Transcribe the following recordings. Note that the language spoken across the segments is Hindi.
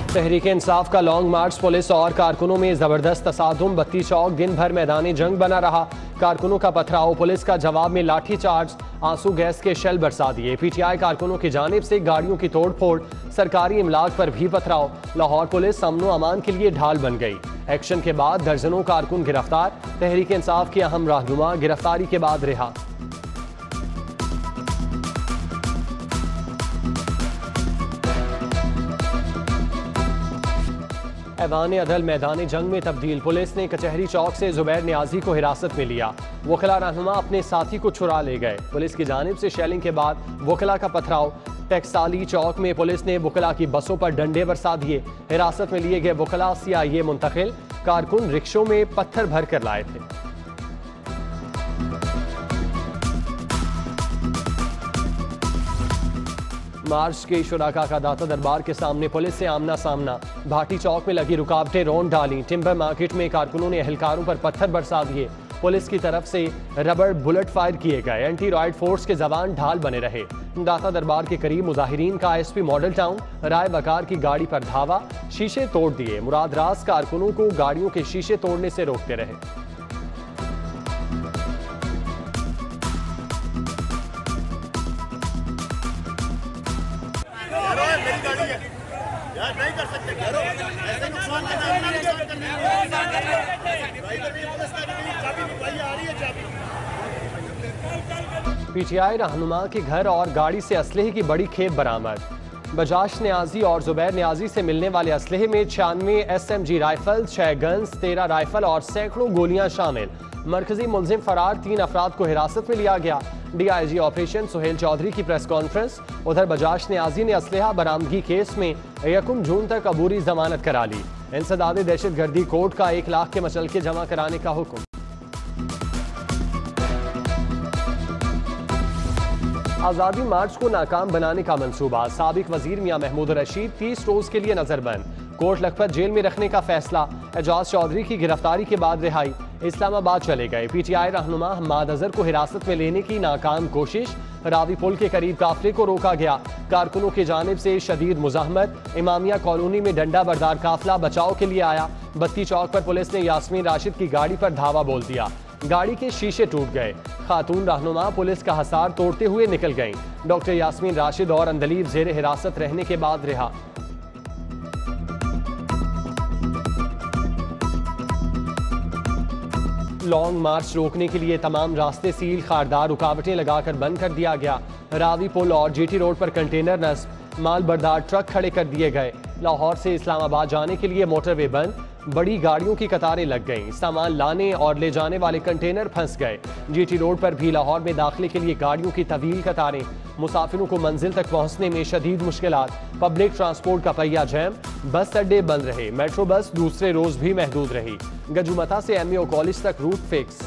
तहरीक इंसाफ का लॉन्ग मार्च पुलिस और कारकुनों में जबरदस्त तसादुम। बत्ती चौक दिन भर मैदानी जंग बना रहा। कारकुनों का पथराव, पुलिस का जवाब में लाठी चार्ज, आंसू गैस के शेल बरसा दिए। पीटीआई कारकुनों की जानिब से गाड़ियों की तोड़फोड़, सरकारी इमलाक पर भी पथराव। लाहौर पुलिस अमन अमान के लिए ढाल बन गई। एक्शन के बाद दर्जनों कारकुन गिरफ्तार। तहरीक इंसाफ के अहम रहनुमा गिरफ्तारी के बाद रिहा। ऐवान अदल मैदान जंग में तब्दील। पुलिस ने कचहरी चौक से जुबैर नियाजी को हिरासत में लिया। वकला रहनुमा अपने साथी को छुड़ा ले गए। पुलिस की जानिब से शेलिंग के बाद वकला का पथराव। टेक्साली चौक में पुलिस ने वकला की बसों पर डंडे बरसा दिए। हिरासत में लिए गए वकला सीआईए मुंतकिल। कारकुन रिक्शों में पत्थर भर कर लाए थे। मार्च के शुराका का दाता दरबार के सामने पुलिस से आमना सामना। भाटी चौक में लगी रुकावटें रौंद डाली। टिम्बर मार्केट में कारकुनों ने एहलकारों पर पत्थर बरसा दिए। पुलिस की तरफ से रबर बुलेट फायर किए गए। एंटी रॉयड फोर्स के जवान ढाल बने रहे। दाता दरबार के करीब मुजाहिरीन का एसपी मॉडल टाउन राय वकार की गाड़ी पर धावा, शीशे तोड़ दिए। मुराद राज कारकुनों को गाड़ियों के शीशे तोड़ने से रोकते रहे। नहीं कर सकते, ऐसे नुकसान पीटीआई रहनुमा के घर और गाड़ी से असलहे की बड़ी खेप बरामद। बजाश नियाजी और जुबैर नियाजी से मिलने वाले असलहे में 96 SMG राइफल, 6 गन्स, 13 राइफल और सैकड़ों गोलियां शामिल। मरकजी मुलजिम फरार, 3 अफराद को हिरासत में लिया गया। डीआईजी ऑपरेशन सुहेल चौधरी की प्रेस कॉन्फ्रेंस। उधर बजाश नियाजी ने असलहा बरामदगी केस में 1 जून तक अबूरी जमानत करा ली। इंसदाद दहशतगर्दी कोर्ट का 1 लाख के मचलके जमा कराने का हुक्म। आज़ादी मार्च को नाकाम बनाने का मंसूबा। साबिक वजीर मियां महमूद रशीद 30 रोज के लिए नजरबंद। कोर्ट लखपत जेल में रखने का फैसला। एजाज चौधरी की गिरफ्तारी के बाद रिहाई। इस्लामाबाद चले गए। पीटीआई रहनुमा हम्माद अजहर को हिरासत में लेने की नाकाम कोशिश। रावी पुल के करीब काफिले को रोका गया। कारकुनों की जानिब से शदीद मुजाहमत। इमामिया कॉलोनी में डंडा बरदार काफिला बचाव के लिए आया। बत्ती चौक पर पुलिस ने यास्मीन राशिद की गाड़ी पर धावा बोल दिया। गाड़ी के शीशे टूट गए। खातून रहनुमा पुलिस का हसार तोड़ते हुए निकल गईं। डॉक्टर यास्मीन राशिद और अंदलीब जेर हिरासत रहने के बाद रिहा। लॉन्ग मार्च रोकने के लिए तमाम रास्ते सील, खारदार रुकावटें लगाकर बंद कर दिया गया। रावी पुल और जीटी रोड पर कंटेनर नस्ब, माल बरदार ट्रक खड़े कर दिए गए। लाहौर से इस्लामाबाद जाने के लिए मोटरवे बंद। बड़ी गाड़ियों की कतारें लग गईं। सामान लाने और ले जाने वाले कंटेनर फंस गए। जीटी रोड पर भी लाहौर में दाखिले के लिए गाड़ियों की तवील कतारें। मुसाफिरों को मंजिल तक पहुंचने में शदीद मुश्किलात। पब्लिक ट्रांसपोर्ट का पहिया जैम। बस अड्डे बंद रहे। मेट्रो बस दूसरे रोज भी महदूद रही। गजुमता से एमईओ कॉलेज तक रूट फिक्स।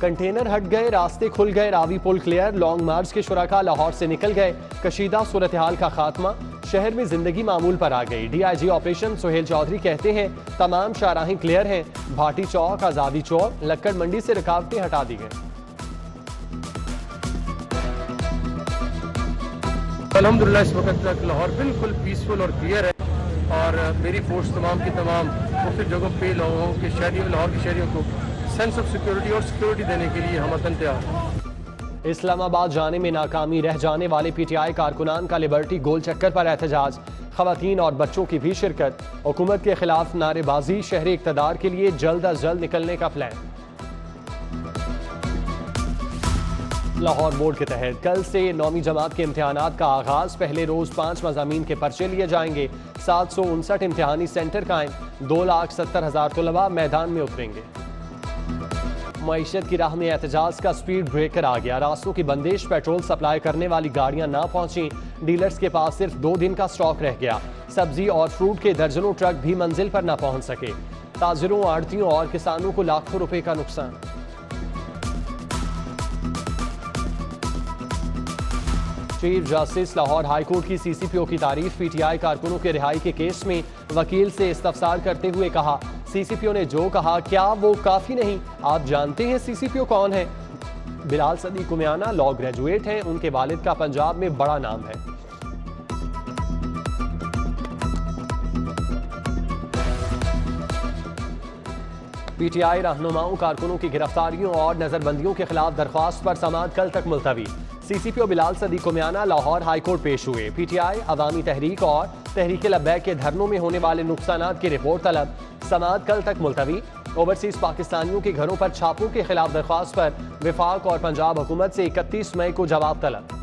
कंटेनर हट गए, रास्ते खुल गए। रावी पुल क्लियर। लॉन्ग मार्च के शुराका लाहौर से निकल गए। कशीदा सूरत हाल का खात्मा। शहर में जिंदगी मामूल पर आ गई। डीआईजी ऑपरेशन सुहेल चौधरी कहते हैं तमाम शाहराहें क्लियर हैं। भाटी चौक, आजादी चौक, लक्कड़ मंडी से रुकावटें हटा दी गई। अल्हम्दुलिल्लाह इस वक्त तक लाहौर बिल्कुल पीसफुल और क्लियर है और मेरी फोर्स तमाम की तमाम मुख्तलिफ जगहों पे लोगों के शहरियों, लाहौर के शहरियों को सेंस ऑफ सिक्योरिटी और सिक्योरिटी देने के लिए हम वतन तैयार। इस्लामाबाद जाने में नाकामी रह जाने वाले पीटीआई कारकुनान का लिबर्टी गोल चक्कर पर एहतजाज। खवातीन और बच्चों की भी शिरकत। हुकूमत के खिलाफ नारेबाजी। शहरी इक़्तिदार के लिए जल्द अज जल्द निकलने का प्लान। लाहौर बोर्ड के तहत कल से 9वीं जमात के इम्तिहानात का आगाज। पहले रोज 5 मज़ामीन के पर्चे लिए जाएंगे। 759 इम्तिहानी सेंटर कायम। 2,70,000 तलबा मैदान में उतरेंगे। मईशत की राह में एहतजाज का स्पीड ब्रेकर आ गया। रास्तों की बंदिश। पेट्रोल सप्लाई करने वाली गाड़ियां ना पहुंची। डीलर्स के पास सिर्फ 2 दिन का स्टॉक रह गया। सब्जी और फ्रूट के दर्जनों ट्रक भी मंजिल पर ना पहुंच सके। ताजिरों, आड़तियों और किसानों को लाखों रुपए का नुकसान। चीफ जस्टिस लाहौर हाईकोर्ट की सीसीपीओ की तारीफ। पीटीआई कारकुनों के रिहाई के केस में वकील से इस्तफसार करते हुए कहा CCPO ने जो कहा क्या वो काफी नहीं? आप जानते हैं CCPO कौन है? बिलाल सदीक कुमियाना लॉ ग्रेजुएट हैं, उनके वालिद का पंजाब में बड़ा नाम है। PTI रहनुमाओं कारकुनों की गिरफ्तारियों और नजरबंदियों के खिलाफ दरख्वास्त पर समाअत कल तक मुलतवी। CCPO बिलाल सदीक कुमियाना लाहौर हाईकोर्ट पेश हुए। PTI अवामी तहरीक और तहरीक लब्बैक के धरनों में होने वाले नुकसानात की रिपोर्ट तलब, समाअत कल तक मुलतवी। ओवरसीज पाकिस्तानियों के घरों पर छापों के खिलाफ दरख्वास्त पर विफाक और पंजाब हुकूमत से 31 मई को जवाब तलब।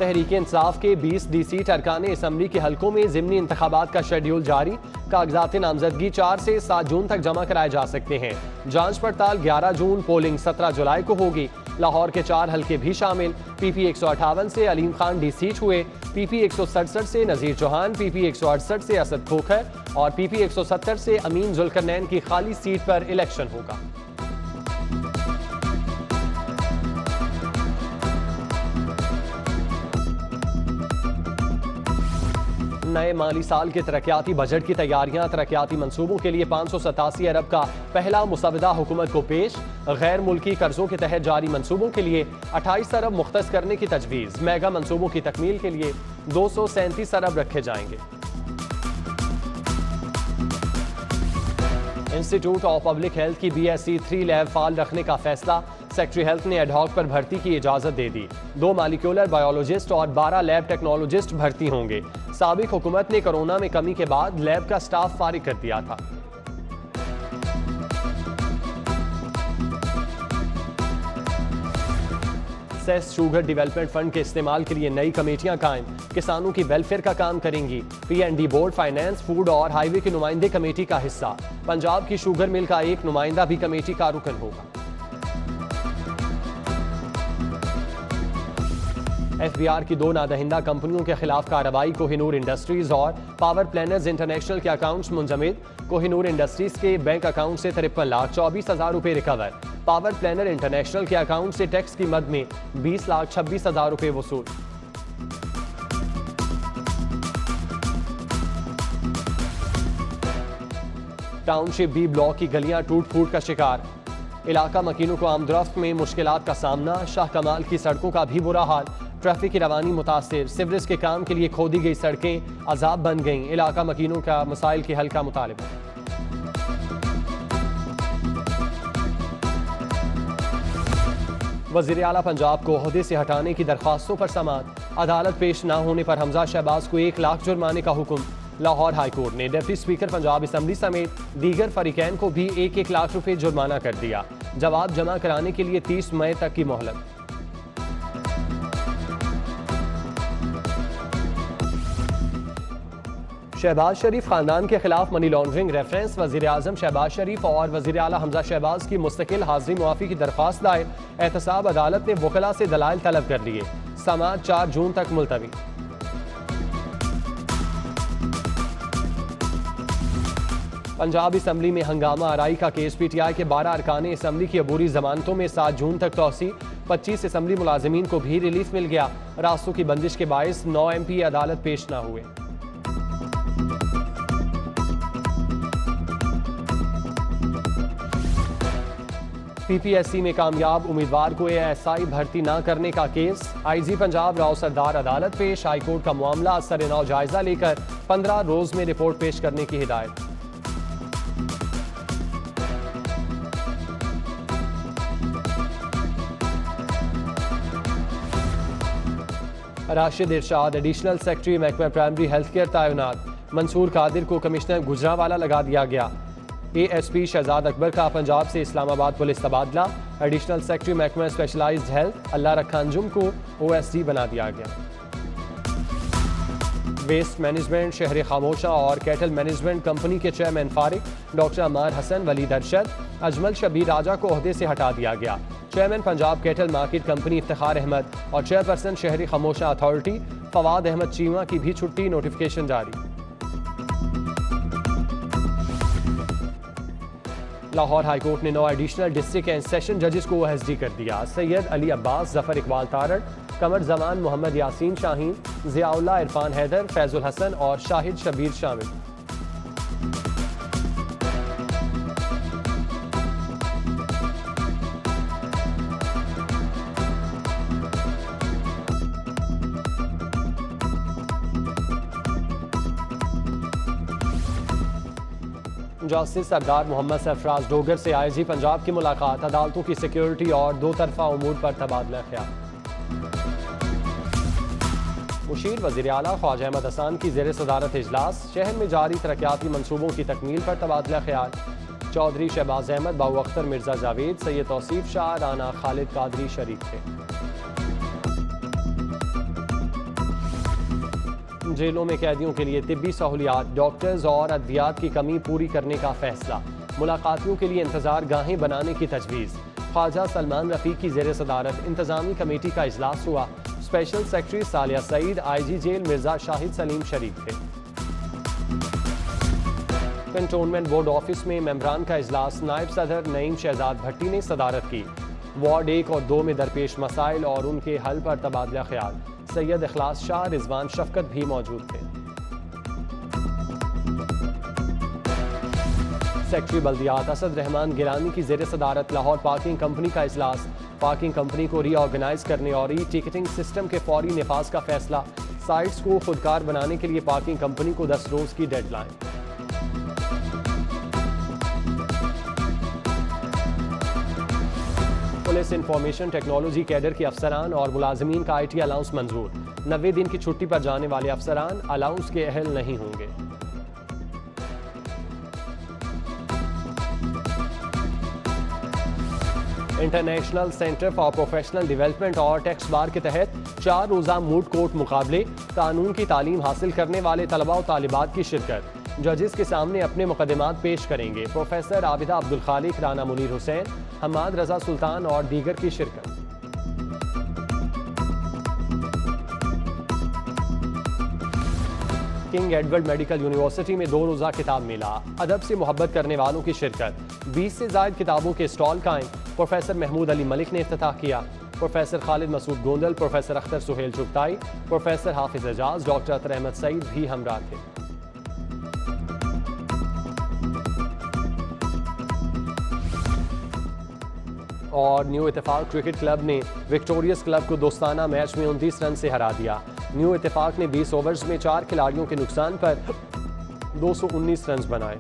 तहरीक इंसाफ के 20 DC अरकान असम्बली के हलकों में ज़िमनी इंतखाबात का शेड्यूल जारी। कागजात नामजदगी 4 से 7 जून तक जमा कराए जा सकते हैं। जांच पड़ताल 11 जून, पोलिंग 17 जुलाई को होगी। लाहौर के 4 हलके भी शामिल। PP 158 से अलीम खान डिसीट हुए। PP 167 से नज़ीर चौहान, PP 168 से असद खोखर और PP 170 से अमीन जुल्करनैन की खाली सीट पर इलेक्शन होगा। नए माली साल के तरक्याती बजट की तैयारियां। तरक्याती मंसूबों के लिए 587 अरब का पहला मुसवदा हुकूमत को पेश। गैर मुल्की कर्जों के तहत जारी मंसूबों के लिए 28 अरब मुख्तस करने की तजवीज़। मेगा मंसूबों की तकमील के लिए 237 अरब रखे जाएंगे। इंस्टीट्यूट ऑफ पब्लिक हेल्थ की BSc 3 लैब फाल रखने का फैसला। सेक्रेटरी हेल्थ ने एडहॉक पर भर्ती की इजाजत दे दी। 2 मॉलिक्यूलर बायोलॉजिस्ट और 12 लैब टेक्नोलॉजिस्ट भर्ती होंगे। साबिक हुकूमत ने कोरोना में कमी के बाद लैब का स्टाफ फारिग कर दिया था। सेस शुगर डेवलपमेंट फंड के इस्तेमाल के लिए नई कमेटियां कायम। किसानों की वेलफेयर का काम करेंगी। P&D बोर्ड, फाइनेंस, फूड और हाईवे के नुमाइंदे कमेटी का हिस्सा। पंजाब की शुगर मिल का एक नुमाइंदा भी कमेटी का रुकन होगा। FBR की 2 नादहिंदा कंपनियों के खिलाफ कार्रवाई। कोहिनूर इंडस्ट्रीज और पावर प्लानर्स इंटरनेशनल के अकाउंट्स मुंजमद। कोहिनूर इंडस्ट्रीज के बैंक अकाउंट से 53,24,000 रुपए रिकवर। पावर प्लानर इंटरनेशनल के अकाउंट से टैक्स की मद में 20,26,000 रुपए वसूल। टाउनशिप B ब्लॉक की गलियां टूट फूट का शिकार। इलाका मकीनों को आमदरफ्त में मुश्किलात का सामना। शाह कमाल की सड़कों का भी बुरा हाल। ट्रैफिक की रवानी मुतासिर। सिवरेज के काम के लिए खोदी गई सड़कें अजाब बन गईं। इलाका मकीनों का मसाइल के हल का मुतालिबा। वज़ीर आला पंजाब को ओहदे से हटाने की दरख्वास्तों पर समाअत। अदालत पेश न होने पर हमजा शहबाज को 1 लाख जुर्माने का हुक्म। लाहौर हाईकोर्ट ने डिप्टी स्पीकर पंजाब असम्बली समेत दीगर फरीकैन को भी 1-1 लाख रुपए जुर्माना कर दिया। जवाब जमा कराने के लिए 30 मई तक की मोहलत। शहबाज शरीफ खानदान के खिलाफ मनी लॉन्ड्रिंग रेफरेंस। वज़ीर आज़म शहबाज शरीफ और वज़ीर आला हमजा शहबाज की मुस्तकिल हाज़िरी मुआफ़ी की दरख्वास्त दायर। एहतसाब अदालत ने वकला से दलाइल तलब कर लिए। समाअत 4 जून तक मुलतवी। पंजाब असम्बली में हंगामा आराई का केस। PTI के 12 अरकान असम्बली की अबूरी जमानतों में 7 जून तक तौसी। 25 असम्बली मुलाजिमीन को भी रिलीफ मिल गया। रास्तों की बंदिश के बायस 9 MP अदालत पेश न हुए। PPSC में कामयाब उम्मीदवार को ASI भर्ती न करने का केस। IG पंजाब राव सरदार अदालत पेश। हाईकोर्ट का मामला सरेनौ जायजा लेकर 15 रोज में रिपोर्ट पेश करने की हिदायत। राशिद इरशाद एडिशनल सेक्रेटरी महकमा प्राइमरी हेल्थ केयर तैनात। मंसूर कादिर को कमिश्नर गुजरांवाला लगा दिया गया। ASP शहजाद अकबर का पंजाब से इस्लामाबाद पुलिस तबादला। एडिशनल सेक्रेटरी महकमा स्पेशलाइज्ड हेल्थ अल्लाह रखा अंजुम को OSD बना दिया गया। वेस्ट मैनेजमेंट शहर खामोशा और कैटल मैनेजमेंट कंपनी के चेयरमैन फारिग। डॉक्टर अमार हसन, वलीद अरशद, अजमल शबीर राजा को ओहदे से हटा दिया गया। Chairman Punjab cattle market company Iftikhar Ahmed और चेयरपर्सन शहरी खामोशा अथॉरिटी फवाद अहमद चीमा की भी छुट्टी। नोटिफिकेशन जारी। लाहौर हाईकोर्ट ने 9 एडिशनल डिस्ट्रिक्ट एंड सेशन जजेस को OSD कर दिया। सैयद अली अब्बास, जफर इकबाल तारड़, कमर जमान, मोहम्मद यासीन शाहीन, जियाउल्लाह, इरफान हैदर, फैजुल हसन और शाहिद शबीर शामिल। जस्टिस सरदार मोहम्मद सरफराज डोगर से आईजी पंजाब की मुलाकात, अदालतों की सिक्योरिटी और दो तरफा उमूर पर तबादला ख्याल। मुशीर वज़ीर आला ख्वाजा अहमद हसन की ज़ेर सदारत इजलास, शहर में जारी तरक्याती मनसूबों की तकमील पर तबादला ख्याल। चौधरी शहबाज अहमद, बाऊ अख्तर, मिर्जा जावेद, सैयद तौसीफ शाह, राना खालिद कादरी शरीक थे। जेलों में कैदियों के लिए तिब्बी सहूलियात, डॉक्टर्स और अद्वियात की कमी पूरी करने का फैसला। मुलाकातियों के लिए इंतजार गाहें बनाने की तजवीज़। ख्वाजा सलमान रफ़ीक की ज़ेर सदारत इंतजामी कमेटी का इजलास हुआ। Special secretary Saliya Saeed, IG jail Mirza Shahid Saleem शरीक थे। कंटोनमेंट बोर्ड ऑफिस में मेंबरान का इजलास, नायब सदर नईम शहजाद भट्टी ने सदारत की। वार्ड 1 और 2 में दरपेश मसाइल और उनके हल पर तबादला ख्याल। सैयद इखलास शाह, रिजवान शफकत भी मौजूद थे। सेक्रेटरी बल्दियात असद रहमान गिलानी की ज़ेर सदारत लाहौर पार्किंग कंपनी का इजलास। पार्किंग कंपनी को रीऑर्गेनाइज करने और ई टिकटिंग सिस्टम के फौरी निफाज का फैसला। साइट्स को खुदकार बनाने के लिए पार्किंग कंपनी को 10 रोज की deadline. Police information technology cadre के अफसरान और मुलाजमीन का IT अलाउंस मंजूर। 90 दिन की छुट्टी पर जाने वाले अफसरान अलाउंस के अहल नहीं होंगे। International centre for professional development और टैक्स बार के तहत 4 रोज़ा मूड कोर्ट मुकाबले। कानून की तालीम हासिल करने वाले तलबा और तालिबात की शिरकत। जजेस के सामने अपने मुकदमात पेश करेंगे। प्रोफेसर आबिदा अब्दुल खालिक, राना मुनीर हुसैन, हमाद रजा सुल्तान और दीगर की शिरकत। किंग एडवर्ड मेडिकल यूनिवर्सिटी में 2 रोज़ा किताब मेला। अदब से मोहब्बत करने वालों की शिरकत। 20 से ज़ायद किताबों के स्टॉल कायम। प्रोफेसर महमूद अली मलिक ने इफ्तिताह किया। Professor Khalid Masood Gondal, professor Akhtar Suhail Chughtai, professor Hafiz Ejaz, doctor Athar Ahmed Saeed भी हमरा थे। और न्यू इत्तेफाक क्रिकेट क्लब ने विक्टोरियस क्लब को दोस्ताना मैच में 29 रन से हरा दिया। न्यू इत्तेफाक ने 20 ओवर्स में 4 खिलाड़ियों के नुकसान पर 219 रन बनाए।